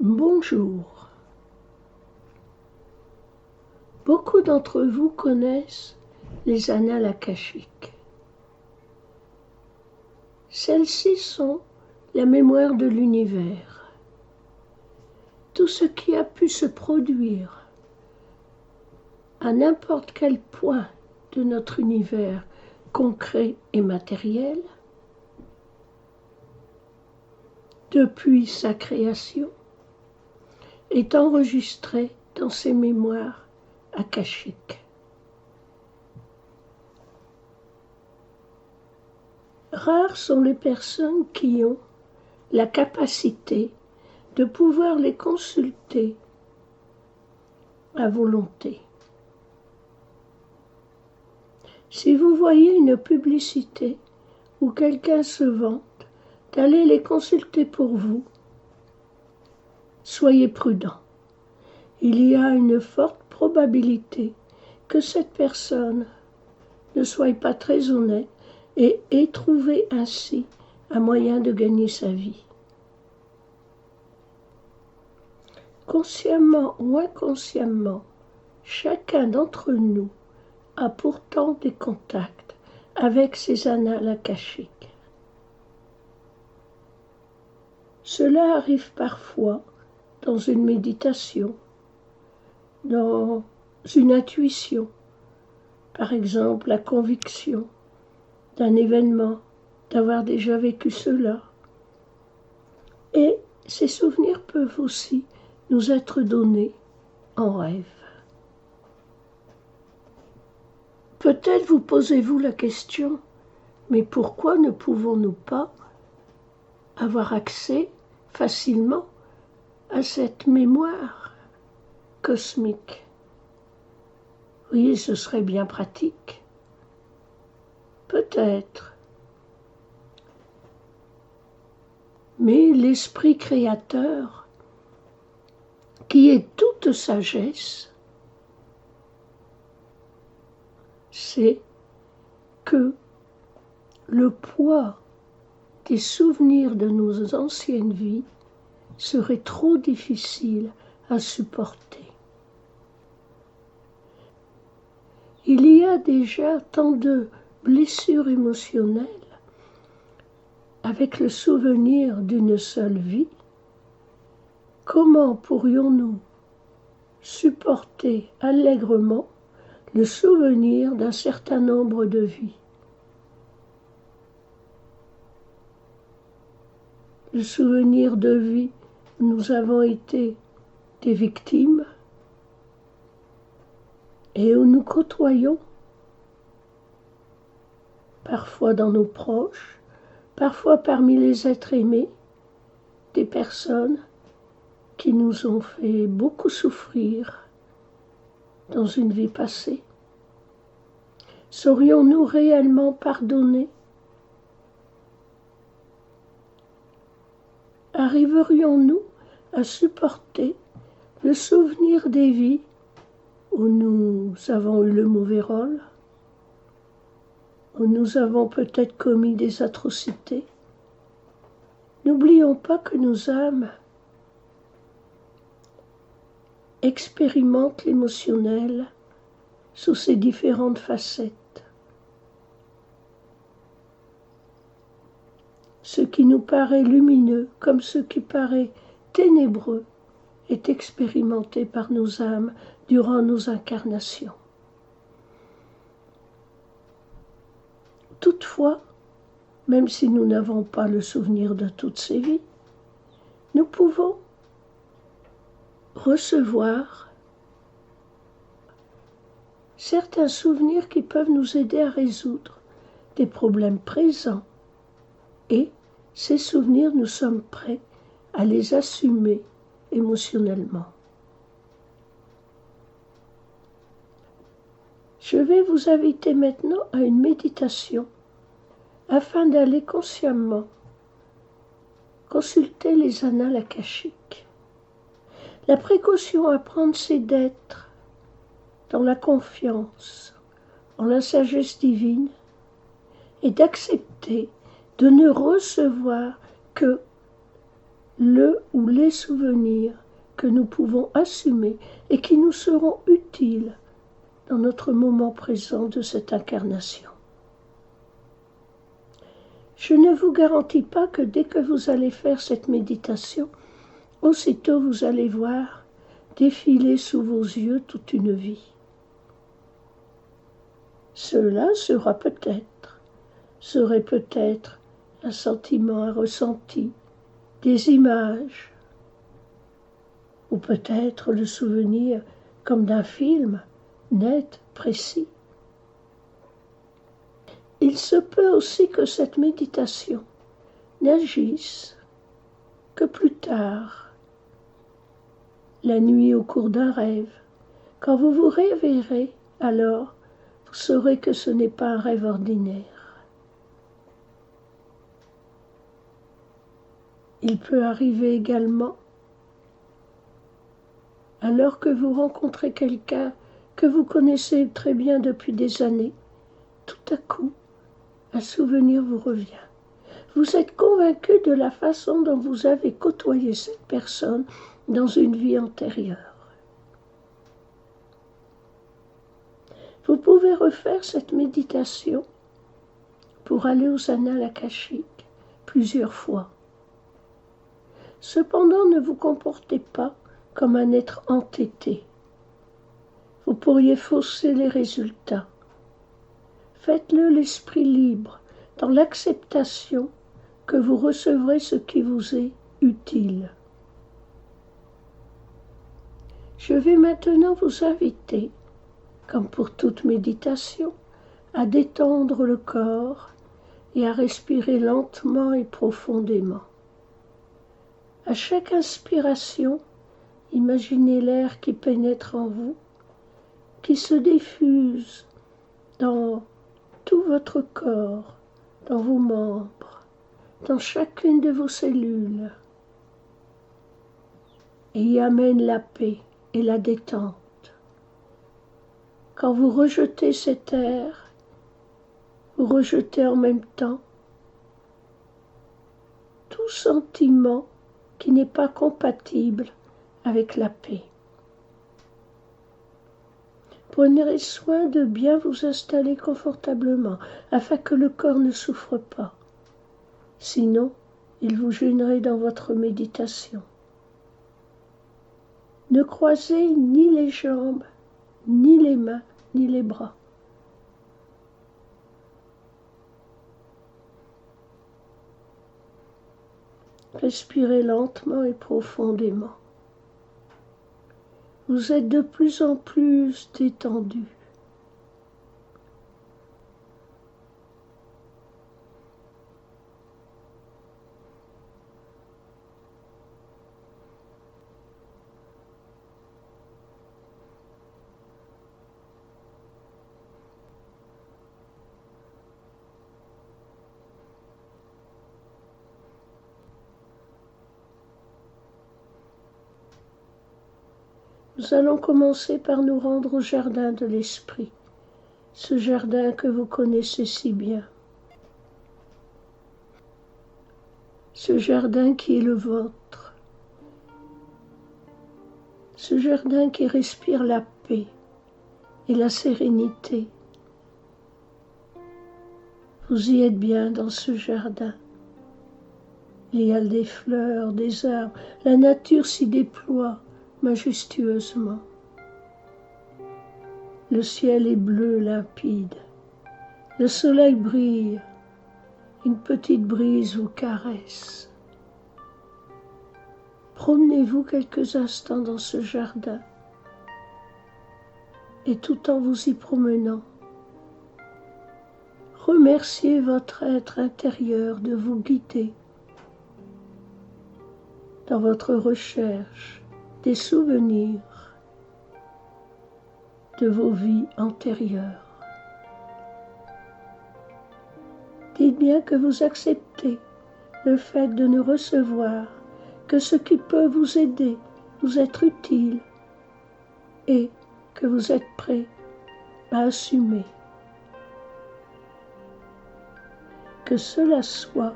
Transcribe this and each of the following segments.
Bonjour. Beaucoup d'entre vous connaissent les annales akashiques. Celles-ci sont la mémoire de l'univers. Tout ce qui a pu se produire à n'importe quel point de notre univers concret et matériel, depuis sa création, est enregistré dans ces mémoires akashiques. Rares sont les personnes qui ont la capacité de pouvoir les consulter à volonté. Si vous voyez une publicité où quelqu'un se vante d'aller les consulter pour vous, soyez prudent. Il y a une forte probabilité que cette personne ne soit pas très honnête et ait trouvé ainsi un moyen de gagner sa vie. Consciemment ou inconsciemment, chacun d'entre nous a pourtant des contacts avec ces annales akashiques. Cela arrive parfois dans une méditation, dans une intuition, par exemple la conviction d'un événement, d'avoir déjà vécu cela. Et ces souvenirs peuvent aussi nous être donnés en rêve. Peut-être vous posez-vous la question, mais pourquoi ne pouvons-nous pas avoir accès facilement à cette mémoire cosmique? Oui, ce serait bien pratique. Peut-être. Mais l'esprit créateur, qui est toute sagesse, c'est que le poids des souvenirs de nos anciennes vies serait trop difficile à supporter. Il y a déjà tant de blessures émotionnelles avec le souvenir d'une seule vie. Comment pourrions-nous supporter allègrement le souvenir d'un certain nombre de vies? Le souvenir de vie où nous avons été des victimes et où nous côtoyons, parfois dans nos proches, parfois parmi les êtres aimés, des personnes qui nous ont fait beaucoup souffrir dans une vie passée. Saurions-nous réellement pardonner? Arriverions-nous à supporter le souvenir des vies où nous avons eu le mauvais rôle, où nous avons peut-être commis des atrocités? N'oublions pas que nos âmes expérimentent l'émotionnel sous ses différentes facettes. Ce qui nous paraît lumineux comme ce qui paraît ténébreux est expérimenté par nos âmes durant nos incarnations. Toutefois, même si nous n'avons pas le souvenir de toutes ces vies, nous pouvons recevoir certains souvenirs qui peuvent nous aider à résoudre des problèmes présents. Et ces souvenirs, nous sommes prêts à les assumer émotionnellement. Je vais vous inviter maintenant à une méditation afin d'aller consciemment consulter les annales akashiques. La précaution à prendre, c'est d'être dans la confiance, en la sagesse divine, et d'accepter de ne recevoir que le ou les souvenirs que nous pouvons assumer et qui nous seront utiles dans notre moment présent de cette incarnation. Je ne vous garantis pas que dès que vous allez faire cette méditation, aussitôt vous allez voir défiler sous vos yeux toute une vie. Cela serait peut-être un sentiment, un ressenti, des images, ou peut-être le souvenir comme d'un film, net, précis. Il se peut aussi que cette méditation n'agisse que plus tard, la nuit au cours d'un rêve. Quand vous vous réveillerez, alors vous saurez que ce n'est pas un rêve ordinaire. Il peut arriver également, alors que vous rencontrez quelqu'un que vous connaissez très bien depuis des années, tout à coup, un souvenir vous revient. Vous êtes convaincu de la façon dont vous avez côtoyé cette personne dans une vie antérieure. Vous pouvez refaire cette méditation pour aller aux annales akashiques plusieurs fois. Cependant, ne vous comportez pas comme un être entêté. Vous pourriez fausser les résultats. Faites-le l'esprit libre, dans l'acceptation que vous recevrez ce qui vous est utile. Je vais maintenant vous inviter, comme pour toute méditation, à détendre le corps et à respirer lentement et profondément. À chaque inspiration, imaginez l'air qui pénètre en vous, qui se diffuse dans tout votre corps, dans vos membres, dans chacune de vos cellules, et y amène la paix et la détente. Quand vous rejetez cet air, vous rejetez en même temps tout sentiment qui n'est pas compatible avec la paix. Prenez soin de bien vous installer confortablement afin que le corps ne souffre pas. Sinon, il vous gênerait dans votre méditation. Ne croisez ni les jambes, ni les mains, ni les bras. Respirez lentement et profondément. Vous êtes de plus en plus détendu. Nous allons commencer par nous rendre au jardin de l'esprit, ce jardin que vous connaissez si bien. Ce jardin qui est le vôtre, ce jardin qui respire la paix et la sérénité. Vous y êtes bien dans ce jardin. Il y a des fleurs, des arbres, la nature s'y déploie majestueusement. Le ciel est bleu limpide, le soleil brille, une petite brise vous caresse. Promenez-vous quelques instants dans ce jardin et tout en vous y promenant, remerciez votre être intérieur de vous guider dans votre recherche des souvenirs de vos vies antérieures. Dites bien que vous acceptez le fait de ne recevoir que ce qui peut vous aider, vous être utile, et que vous êtes prêt à assumer. Que cela soit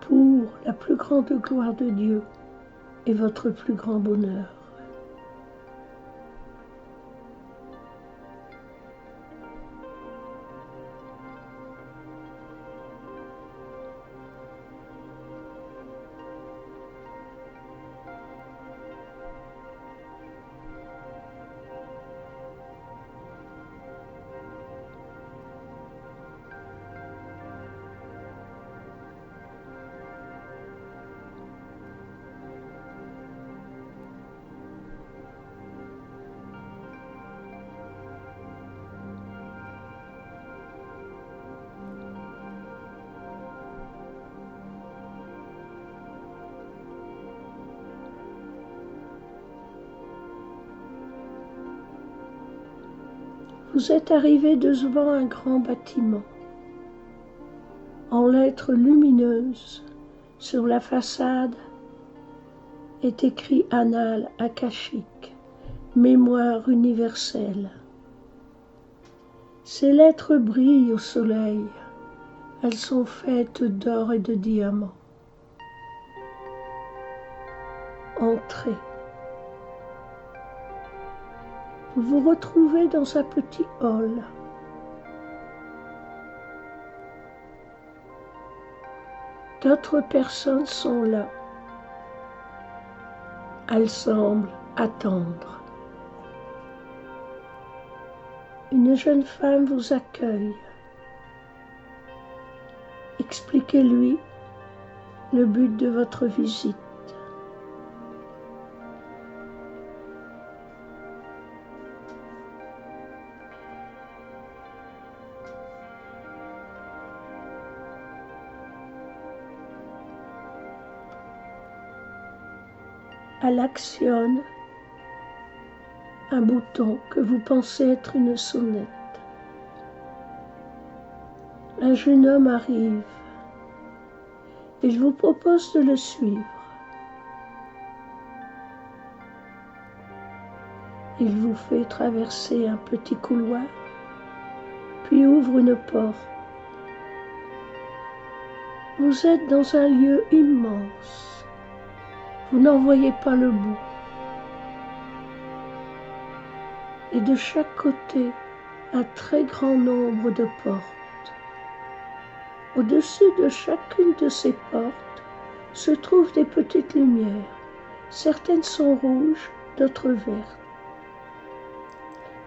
pour la plus grande gloire de Dieu et votre plus grand bonheur. Vous êtes arrivé devant un grand bâtiment. En lettres lumineuses, sur la façade, est écrit Annales akashiques, mémoire universelle. Ces lettres brillent au soleil. Elles sont faites d'or et de diamants. Entrez. Vous vous retrouvez dans un petit hall. D'autres personnes sont là. Elles semblent attendre. Une jeune femme vous accueille. Expliquez-lui le but de votre visite. Elle actionne un bouton que vous pensez être une sonnette. Un jeune homme arrive et je vous propose de le suivre. Il vous fait traverser un petit couloir, puis ouvre une porte. Vous êtes dans un lieu immense. Vous n'en voyez pas le bout. Et de chaque côté, un très grand nombre de portes. Au-dessus de chacune de ces portes se trouvent des petites lumières. Certaines sont rouges, d'autres vertes.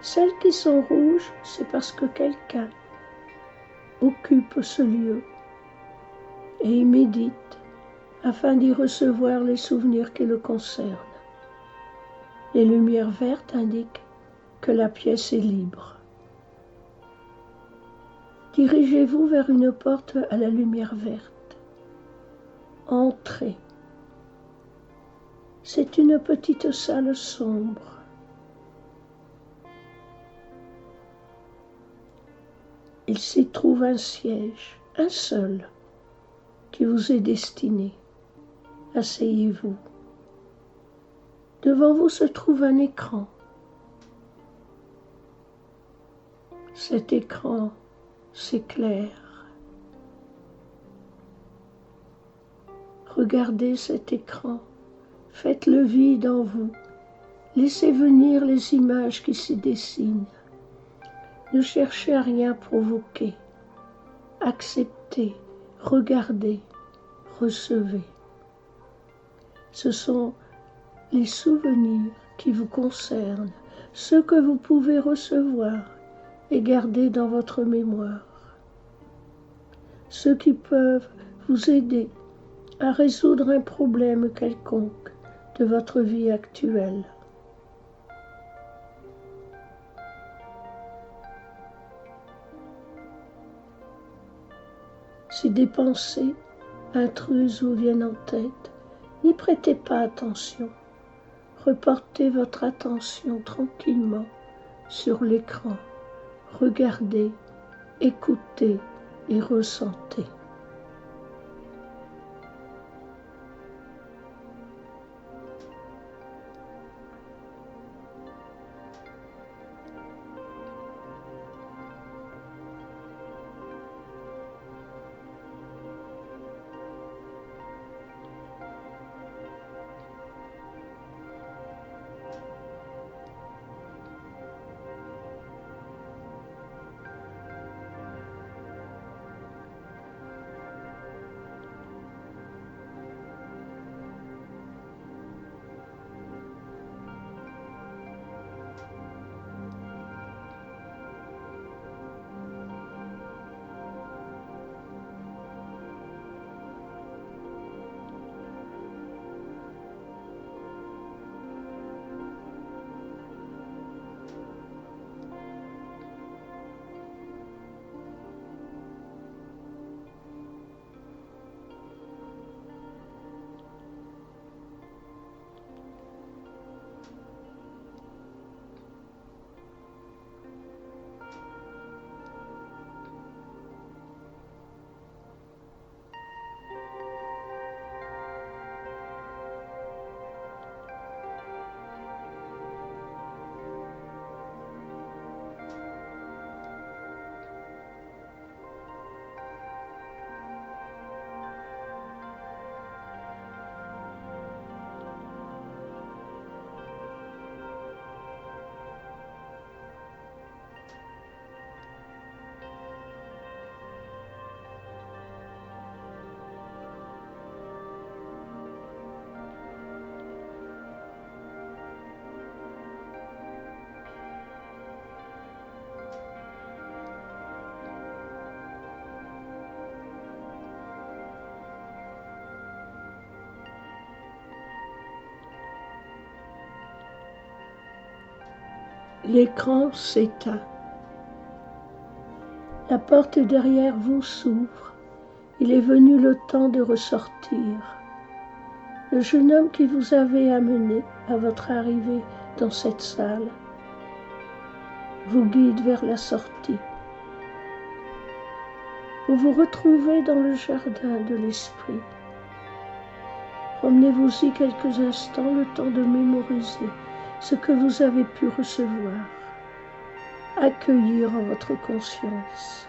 Celles qui sont rouges, c'est parce que quelqu'un occupe ce lieu et y médite afin d'y recevoir les souvenirs qui le concernent. Les lumières vertes indiquent que la pièce est libre. Dirigez-vous vers une porte à la lumière verte. Entrez. C'est une petite salle sombre. Il s'y trouve un siège, un seul, qui vous est destiné. Asseyez-vous. Devant vous se trouve un écran. Cet écran s'éclaire. Regardez cet écran. Faites le vide en vous. Laissez venir les images qui s'y dessinent. Ne cherchez à rien provoquer. Acceptez, regardez, recevez. Ce sont les souvenirs qui vous concernent, ceux que vous pouvez recevoir et garder dans votre mémoire. Ceux qui peuvent vous aider à résoudre un problème quelconque de votre vie actuelle. Si des pensées intruses vous viennent en tête, n'y prêtez pas attention. Reportez votre attention tranquillement sur l'écran. Regardez, écoutez et ressentez. L'écran s'éteint. La porte derrière vous s'ouvre. Il est venu le temps de ressortir. Le jeune homme qui vous avait amené à votre arrivée dans cette salle vous guide vers la sortie. Vous vous retrouvez dans le jardin de l'esprit. Promenez-vous-y quelques instants, le temps de mémoriser ce que vous avez pu recevoir, accueillir en votre conscience.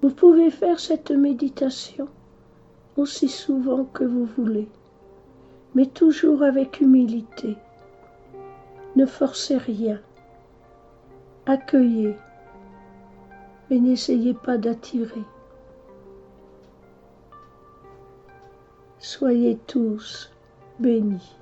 Vous pouvez faire cette méditation aussi souvent que vous voulez, mais toujours avec humilité. Ne forcez rien. Accueillez, mais n'essayez pas d'attirer. Soyez tous bénis.